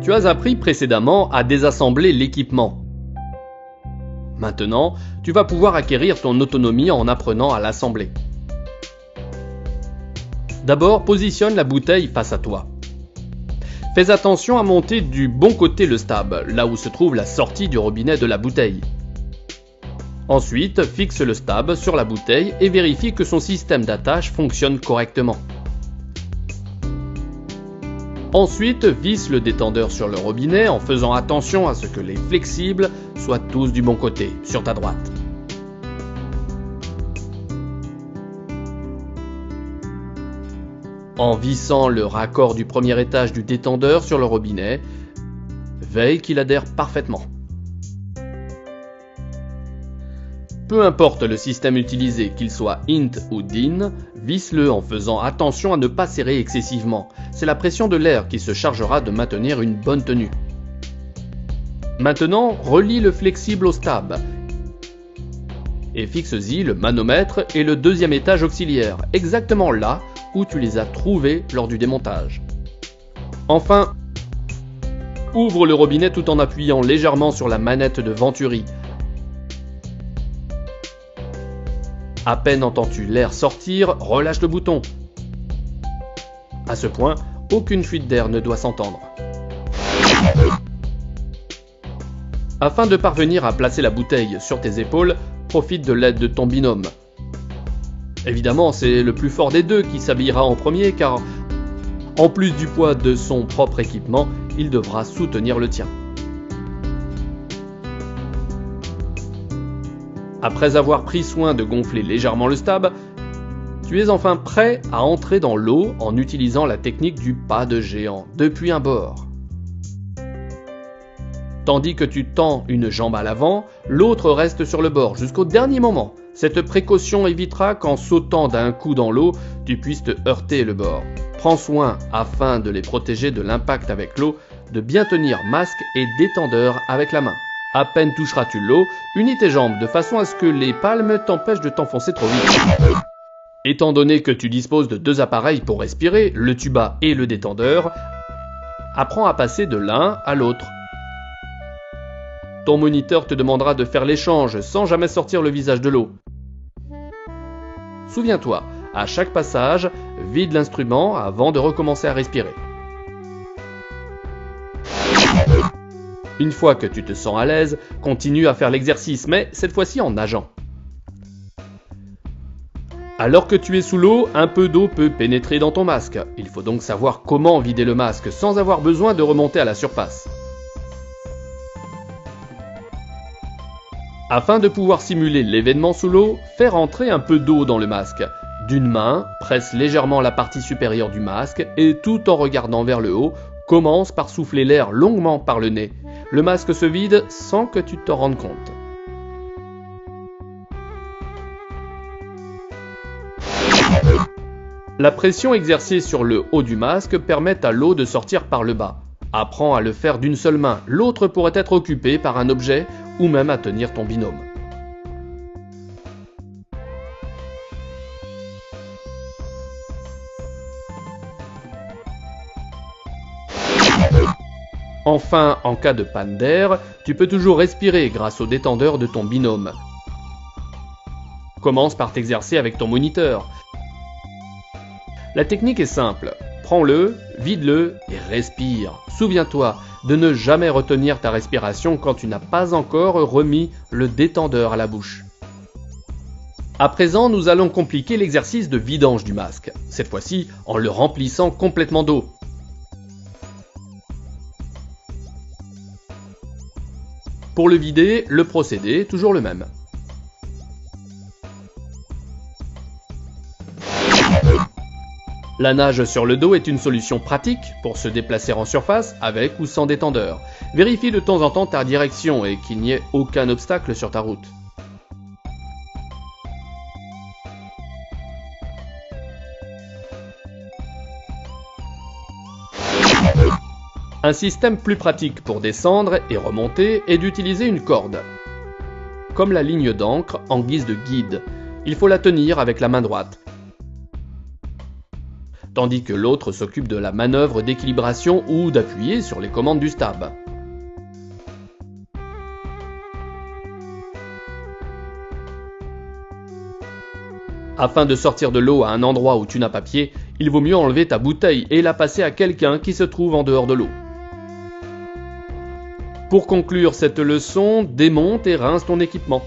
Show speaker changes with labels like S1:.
S1: Tu as appris précédemment à désassembler l'équipement. Maintenant, tu vas pouvoir acquérir ton autonomie en apprenant à l'assembler. D'abord, positionne la bouteille face à toi. Fais attention à monter du bon côté le stab, là où se trouve la sortie du robinet de la bouteille. Ensuite, fixe le stab sur la bouteille et vérifie que son système d'attache fonctionne correctement. Ensuite, visse le détendeur sur le robinet en faisant attention à ce que les flexibles soient tous du bon côté, sur ta droite. En vissant le raccord du premier étage du détendeur sur le robinet, veille qu'il adhère parfaitement. Peu importe le système utilisé, qu'il soit int ou din, visse-le en faisant attention à ne pas serrer excessivement. C'est la pression de l'air qui se chargera de maintenir une bonne tenue. Maintenant, relie le flexible au stab et fixe-y le manomètre et le deuxième étage auxiliaire, exactement là où tu les as trouvés lors du démontage. Enfin, ouvre le robinet tout en appuyant légèrement sur la manette de Venturi. À peine entends-tu l'air sortir, relâche le bouton. À ce point, aucune fuite d'air ne doit s'entendre. Afin de parvenir à placer la bouteille sur tes épaules, profite de l'aide de ton binôme. Évidemment, c'est le plus fort des deux qui s'habillera en premier car, en plus du poids de son propre équipement, il devra soutenir le tien. Après avoir pris soin de gonfler légèrement le stab, tu es enfin prêt à entrer dans l'eau en utilisant la technique du pas de géant depuis un bord. Tandis que tu tends une jambe à l'avant, l'autre reste sur le bord jusqu'au dernier moment. Cette précaution évitera qu'en sautant d'un coup dans l'eau, tu puisses te heurter le bord. Prends soin, afin de les protéger de l'impact avec l'eau, de bien tenir masque et détendeur avec la main. À peine toucheras-tu l'eau, unis tes jambes de façon à ce que les palmes t'empêchent de t'enfoncer trop vite. Étant donné que tu disposes de deux appareils pour respirer, le tuba et le détendeur, apprends à passer de l'un à l'autre. Ton moniteur te demandera de faire l'échange sans jamais sortir le visage de l'eau. Souviens-toi, à chaque passage, vide l'instrument avant de recommencer à respirer. Une fois que tu te sens à l'aise, continue à faire l'exercice, mais cette fois-ci en nageant. Alors que tu es sous l'eau, un peu d'eau peut pénétrer dans ton masque. Il faut donc savoir comment vider le masque sans avoir besoin de remonter à la surface. Afin de pouvoir simuler l'événement sous l'eau, fais rentrer un peu d'eau dans le masque. D'une main, presse légèrement la partie supérieure du masque et tout en regardant vers le haut, commence par souffler l'air longuement par le nez. Le masque se vide sans que tu t'en rendes compte. La pression exercée sur le haut du masque permet à l'eau de sortir par le bas. Apprends à le faire d'une seule main, l'autre pourrait être occupée par un objet ou même à tenir ton binôme. Enfin, en cas de panne d'air, tu peux toujours respirer grâce au détendeur de ton binôme. Commence par t'exercer avec ton moniteur. La technique est simple. Prends-le, vide-le et respire. Souviens-toi de ne jamais retenir ta respiration quand tu n'as pas encore remis le détendeur à la bouche. À présent, nous allons compliquer l'exercice de vidange du masque, cette fois-ci en le remplissant complètement d'eau. Pour le vider, le procédé est toujours le même. La nage sur le dos est une solution pratique pour se déplacer en surface avec ou sans détendeur. Vérifie de temps en temps ta direction et qu'il n'y ait aucun obstacle sur ta route. Un système plus pratique pour descendre et remonter est d'utiliser une corde. Comme la ligne d'encre en guise de guide, il faut la tenir avec la main droite. tandis que l'autre s'occupe de la manœuvre d'équilibration ou d'appuyer sur les commandes du stab. Afin de sortir de l'eau à un endroit où tu n'as pas pied, il vaut mieux enlever ta bouteille et la passer à quelqu'un qui se trouve en dehors de l'eau. Pour conclure cette leçon, démonte et rince ton équipement.